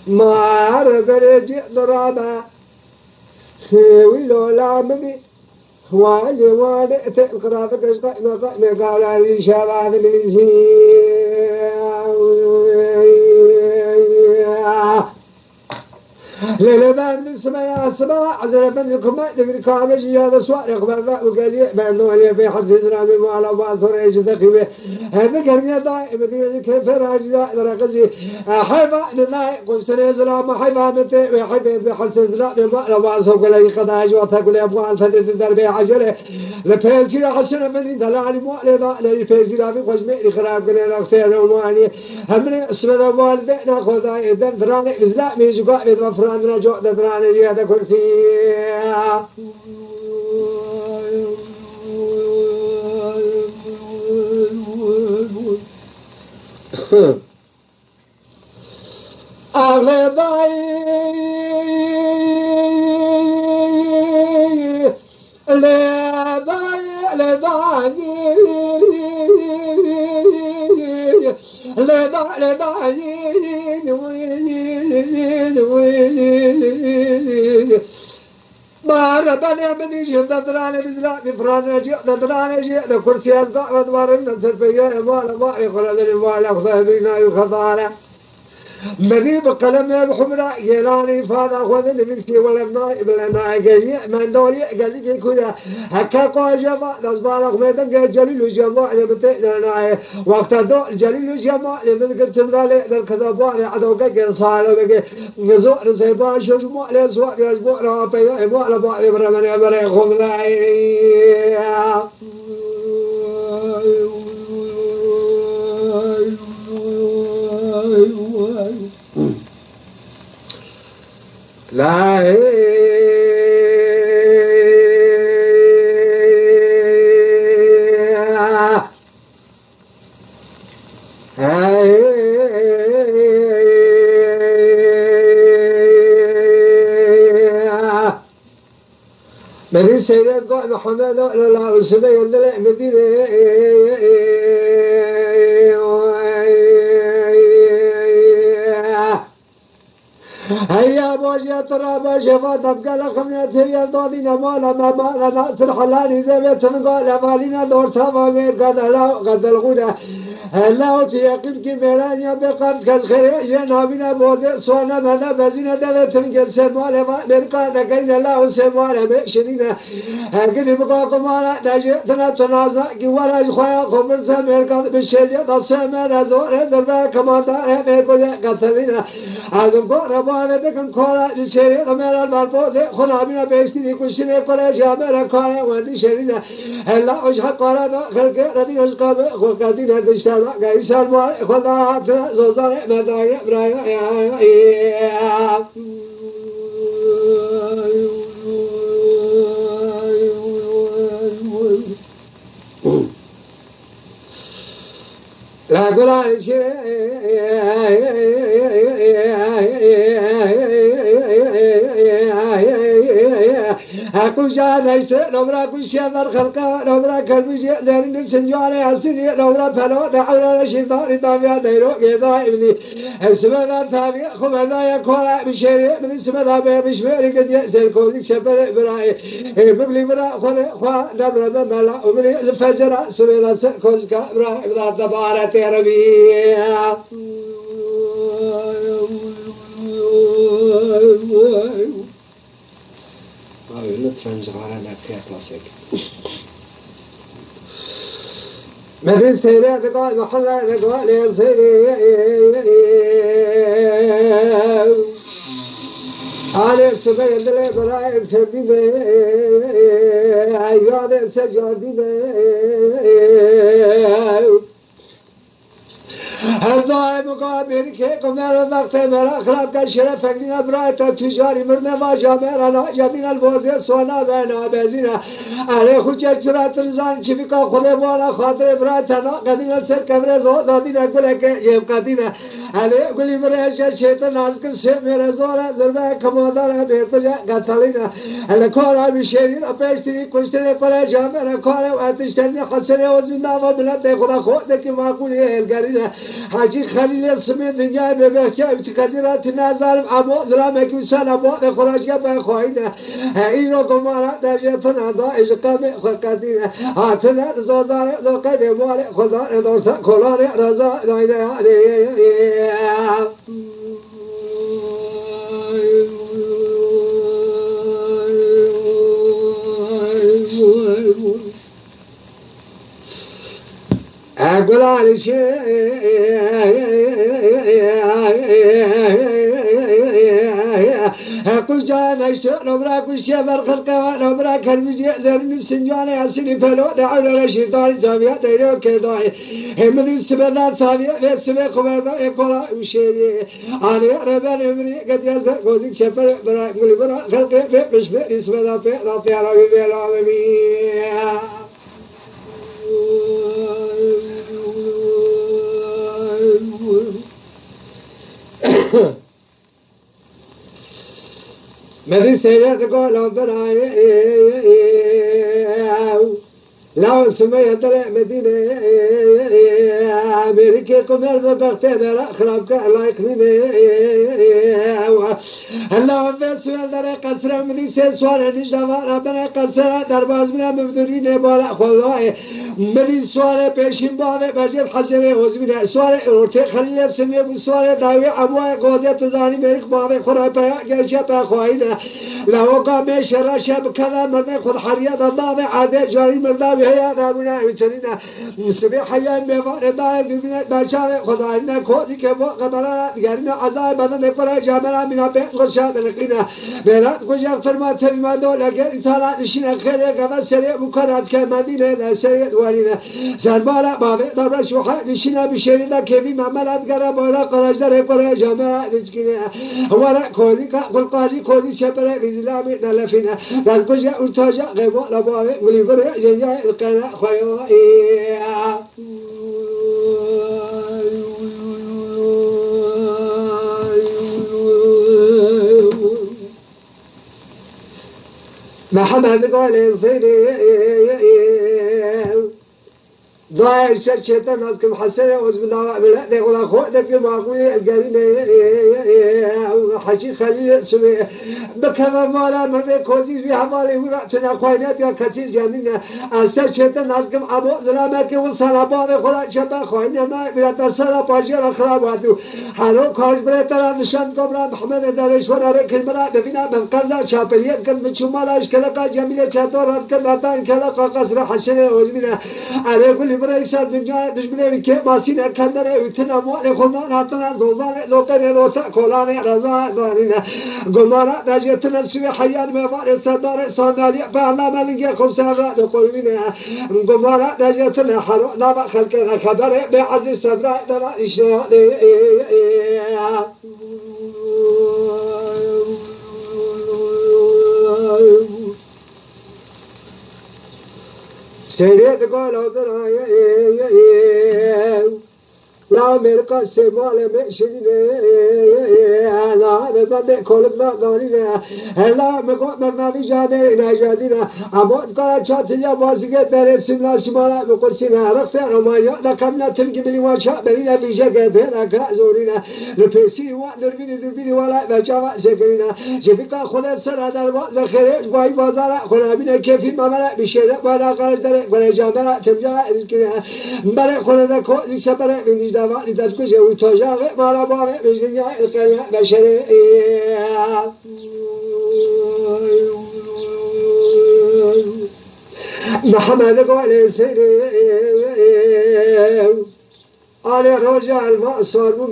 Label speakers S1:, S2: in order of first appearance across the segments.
S1: مار برجع ضربة ويلو لامدي واجي واجي تقرأ كشقة ما قال لي شباب لي ليلة السماء السماء عزل بنكم ما تقدر كامل شيء هذا سؤال يخبر ذا وقال بأنه في حد زرامي وعلى بعض رئيس ذكي هذا كان دائما في كيف راجع درجة حيفا لله قلت له زرام حيفا متى حيفا في حد زرامي وعلى بعض وقال يقضى جواتك ولا أبغى الفتى الدرب عجلة لفيزير حسن من دلالي مؤلدة لفيزير في قسمة خراب قلنا اختيار وماني هم اسم والدنا خذا إذا فراني لا ميزقا إذا فراني رجع فراني هذا كرسي أغلى ما ربنا بدي جد دراني بزلا بفراني جد دراني جد كرسي أزقا ودوارنا سرفيا ما يقول لي ما خذ بينا يخضعنا مني بقلم بحمراء يلاني فانا خذني من شي ولا نائب لنا قال من دولي قال لي كذا هكا قاجما نصبالك ميدان جليل جماعه لمتنا وقت دو جليل جماعه لمن قلت مرالي كذا بوا عدو قال صار بقى نزور زيبان شو جماعه لسوا اسبوع رابع مو على بعض برمني بري خذ لا من سيدنا قائم محمد لا وسبي يندلع مدينة هيا بوجه ترى بشفا تبقى لكم يا دودينا ما ناصر حلاني زبيت نقول مالينا دور ثما مير قد الغنى هلا وتيقين كميران يا بقرض كالخير جنابنا بوزي صونا بنا بزينا دبت من سموالة مرقا نكين الله سموالة بشرينا هكذا بقاكم على نجتنا تنازع كوارا خويا خبر سميرقا بشرية تصمنا زور دربا كما دار بيقول قتلنا هذا قرب وانا دكان كولا بشرية كميرا بالبوزي خنابنا بيشتري كشري كولا جامرا كولا ودي شرينا هلا وش حقارا خلق ربي وشقاب وقادين هدشتر قايسان مال خدا زوزان مدايا برايا لا قول شيء أكو جانا يصير نمرة كل شيء در خلقه نمرة كل شيء درين سنجارة حسني نمرة فلو دعونا الشيطان طابع ديرو كذا ابني اسم ذا ثاني خمدا يكون بشيء من اسم ذا بشمير قد يصير كل شبر براي ببلي برا خوا نمرة بملا وبلي فجر سمينا سكوز كبرا ذا تبارة ربي لطفاً جغارانا فيها كلاسيك مثل سيرات قال محمد قال يا سيري على سبيل دل برای تبدیل یاد سجادی هر دائم مقابل که کمر وقت مرا خراب کن شرف فنگینا برای تا تجاری مرد نواجه مرا ناجدین الوازه سوانا بینا بزینا علی خود چرچرات رزان چی بکا خود مالا خاطر برای تنا قدینا سر کمر زودادینا گله که جیب قدینا علی گلی برای شیطان ناز کن سه میرا زورا ضربه کمادارا بیرتجا قتلینا علی کارا بیشیرین اپیشتری کشتری کنه جامعه کاره و اتشترین خسره وزمین داوا ملت خدا خود که معقولی هلگرینا حاجی خلیل سمی دنیا به بحکه ابتکازیرات نظرم اما ظلام اکویسان اما به خراشگاه به خواهیده این رو گمارا در جهتنا دا اجقام خقدینه حاتنا رزازار دو قید مال خدا ندارتا کلان رزا داینه أقول على شيء أقول جانا اشتغل نبراك وشيا برخل قوان نبراك هالمجيء زرني السنجاني عسيني فلو دعونا لشيطان تابعات ديرو كداعي هم ذي استبدال تابعات في السبيق ومرضا يقولا وشيري أنا ربان أمري قد يزر قوزيك شفر براك مولي برا خلقي في بشبه اسمه في ضبطي عربي بالعالمين ماذا سيقول براي لو سميت مدينة أمريكا كمل بختبر خرابك الله يكرمه الله بس در قصر منی سه سوار نجوا ربنا قصر در باز میرم مدرین بالا خدای منی سوار پیشین بالا بجد حسن حزبین سوار ارته خلیل سمی سوار داوی ابوای قاضی تزانی میرک بالا خدا پیا گرچه پا خواهیده لو قام شر شب كذا مرد خود حریت الله عاده جاری مرد بهیا دارونه میتونینا سبی حیان میوار دار دنیا بچه خدا این کودی که با قدرت دیگرین عذاب بدن نکره جامعه مینا به قشا بلقینا بلاد کجا فرمان تیما دول اگر ایتالا نشین خیلی قبل سری مکرات که مدینه نسری دوالینه سربارا بابه دبر شوخه نشینا بشرینا که بی معاملات گرا بارا قراجدار کره جامعه دیگرین ورا کودی که قلقاری کودی شپره إسلامي نلفنا لذكوجا أرتاجا غيبو لبابي وليبرا جنجا القناة خيوائي محمد قال صيري ضايع شرشة الناس كم حسنة وزمنا بلاد ولا خودك معقول الجريمة حشي خليل سمي بكذا مالا مرد كوزي في حمالي ولا تناقينات يا كثير جميلة شرشة الناس كم أبو زلامك وصلابات ولا شبه خاينة ما بلاد الصلاة باجر خراباتو حلو كاج بريتنا نشان كبرى محمد دارش ولا كلمة بفينا من قزا شابلية كم بتشمالا إشكالك جميلة شاطر كم باتان كلا قصر حسنة وزمنا على كل برای سر دنیا دشمنی که ماسین کندره ویتنا مال خودمان هاتنا دوزان دوکر دوتا کلان رضا دارینه گلمارا نجاتنا سوی حیان میوار سردار ساندالی بالا ملنگ خمسان را دقلبینه گلمارا نجاتنا حلو نام خلق خبره به عزیز صبر دلا اشیاء سيرت قالوا برايا لا مرقى سمال مشيني لا بدي كل ضالينا هلا مقنابي جادينا جادينا أبود قال شاتيا بازيك درسنا لا شمال بقصينا رفتنا ما يأنا كمنا تلقي بلي واشا بلينا بيجا كده كازورينا نفسي دربيني ولا بجوا سكرينا جبكا خدا سر در باز بخير باي بازار خدا بينا كيفي ما ملا بشير ولا قال در ولا جامعة تمجا رزقنا برا خدا كوزي شبرا بني دواء لتذكر جو تجاغ مالا باغ بجنيا القناة بشري محمد قال سيري آنی رجال ما صارم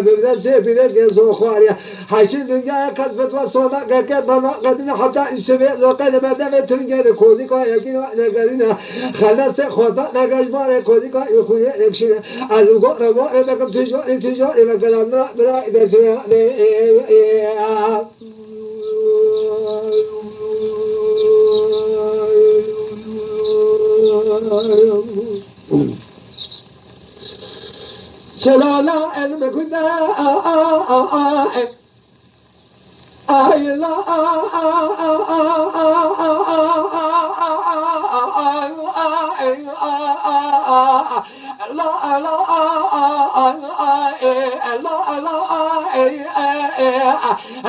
S1: ببدأ بيرد زوخاريا هاشين دنيا كسبت وصولا كذا ما قدنا حتى السبع زوقنا ما دام تنجد كوزي كا يكين نقدنا خلاص خدا نقاش بار كوزي كا يكون نكشين أزوجو ربوا إذا كم تجوا إذا كلامنا برا إذا سمع سلالا المكنا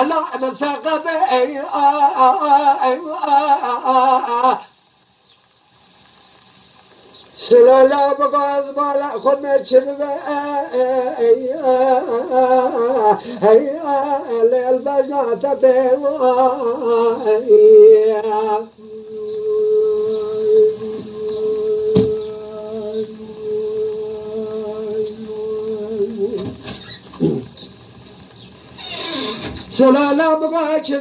S1: لا من سقط سلالا بقاز بالا خود مرچل هي البجنة تدوا سلالا بقاز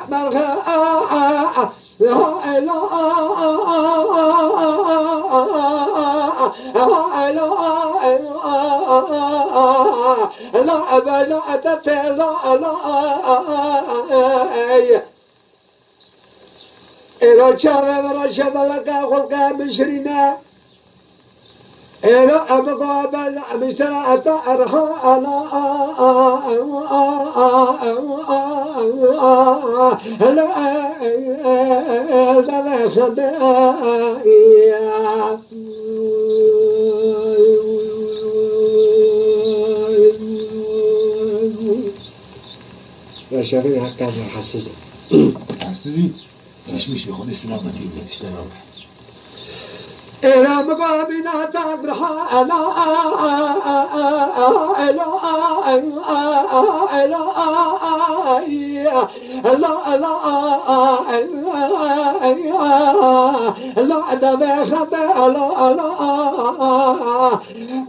S1: مرغا لا إلى شاب لك خلق مشرنا إلى أبقى بل مشترى أتأرها لا خدائيا شافين هكذا حسسي
S2: مش ياخد استناده كده استناده
S1: إلى مقامنا تبرح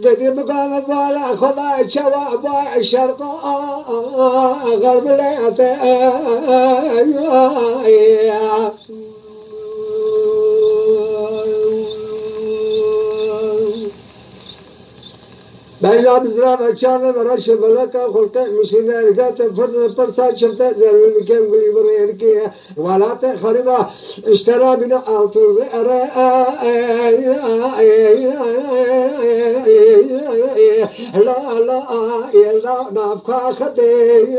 S1: قديم مقام ولا خضع شواب الشرق غرب ليت بيجا بزراب أشامه مرش بلكا خلطة مشينا رجعت فرد برسا شفت زرب المكان قلي بريركيه ولات خريبة اشترى بنا أوتوز لا نافخا خدي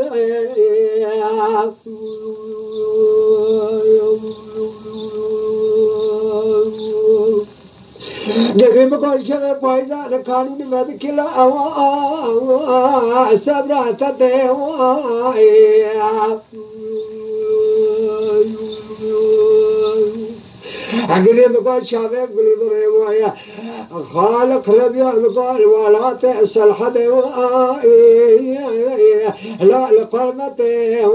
S1: نبي بقول شذا بايزا لكانون ما بكلا سبرة تدوا عقلي بقول شابك بلي بريمويا خالق ربيع بقول ولا تأسل حدا لا لقلمته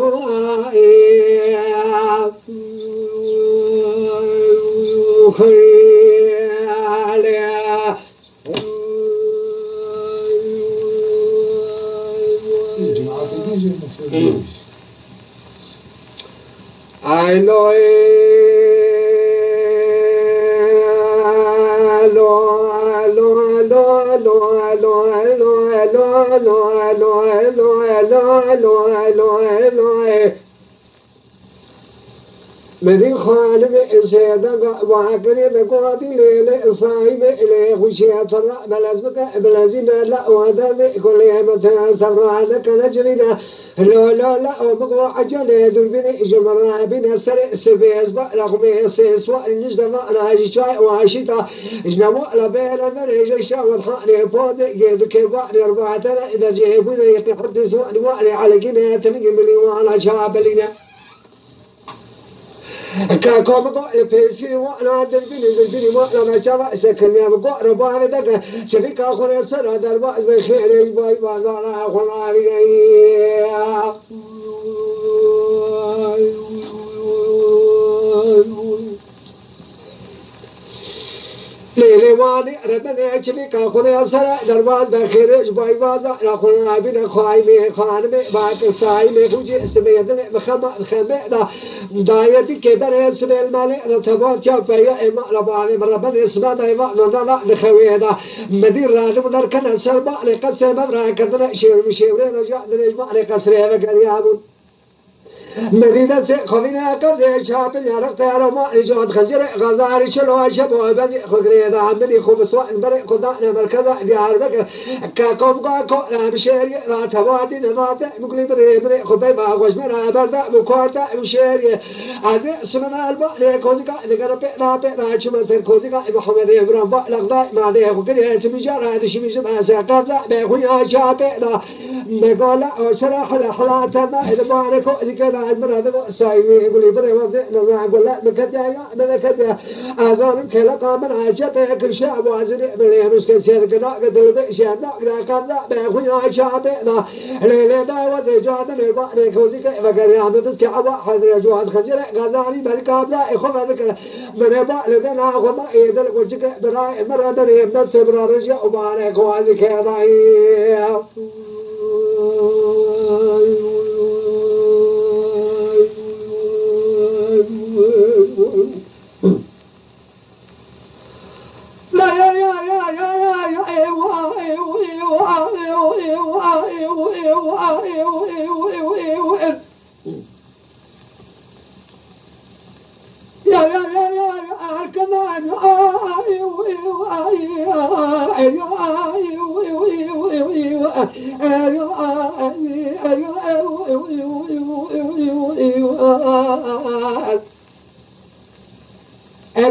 S1: I know مدي خالب سيدك وعكري بقواتي ليلة صاحب إليه وشيئة الرأ بلازنا لا وهذا كل يمتها ترانك نجرنا لا وبقوا عجلة دربني جمرنا بنا سرق سبيس بقرق بيسيس وإنجد مقرا شاي وعشيطة إجنبوا لبيلا ذريج شاور حقني بودي قيدو كيبقني أربعة إذا جيبونا يقحط سواني وقني على كنا تنقبلي وعلى شابلنا كم قال بيسي وانا دربني وانا ما شاف سكن يا بقى رباه بدك شفيك آخر سر هذا الباز بخير باي بازار آخر ليلي واني ربنا يجلي كاخذ أسرع درواز بخير جباي بازا ناخذ عبنا خايمي خانمي باك سايمي خوجي استميدنا بخما خمينا دايتي كبر اسم المال تبات يا فيا إما رباني ربنا اسمه دايما نلا نخوينا مدير رادم نركن سربا نقسم بدر كذا شير مشيورين رجع نجمع نقسره بقريابون مدينة خفينا كذا شاب يارق تيار ما نجود خجر غزاري شلوا شبوا بني خدري ذا عملي خبز وان بري خدنا مركزة ديار بكر كاكم كاكو بشيري لا تبادي نضات مقلي بري خبي ما خوش منا بردا مكورتا مشيري عزي سمنا البا كوزيكا نقرب لا شو مثل كوزيكا محمد إبراهيم لقضاء ما ده خدري تمجار هذا شيء مش ما سكابزا بخويا شاب لا نقولا شرح حلاتنا الباركو ذكر المراد سايمي يقولي بري وزي نزاع يقول لا مكتيا أذان كلا قامن عجب كل شعب وعزري بري مسكين سير كنا قدر بيشان لا كذا بيخوي عجب لا ليلة دا وزي جاد نبغى نكوزي كفكر يا مبسك عوا حذر جواد خجرة غزالي بالكابلا إخوة ذكر بنبغى لنا أخوة يدل وجهك براي مرة بري بنفس برارجة وبانا كوازي كذا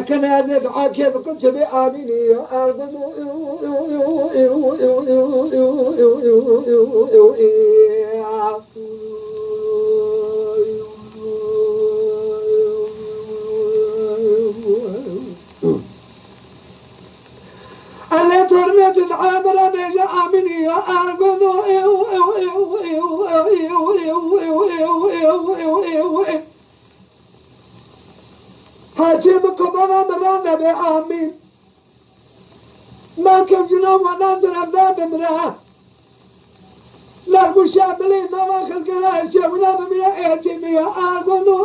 S1: كان هذا عاكب كنت بآمني اللي ترنت العامرة بيجا آمني أرقض حاجبكم أنا مرانا بآمين ما كم جنوم وننظر أبداب امرأة لا مشابلين ما خلق لا يسيونا بمئة مئة أرقضوا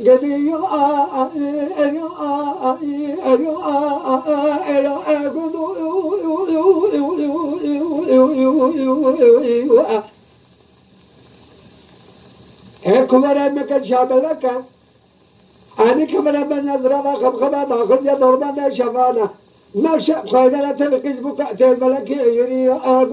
S1: قدي كبر أنك شابلك أنا كبر بنظرة ما خبخبة ما خذ يا ضربنا شفانا ما شاف خيرنا تبكي بكاء الملك يري أرض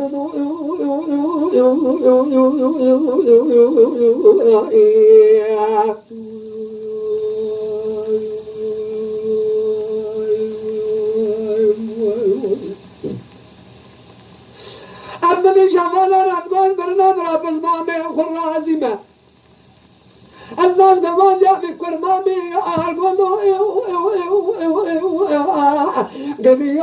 S1: أما من شفانا رمضان برنا برا بالمامة خرازمة الناس دمان جاء في كرمامي أرقدوا قدي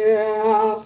S1: يا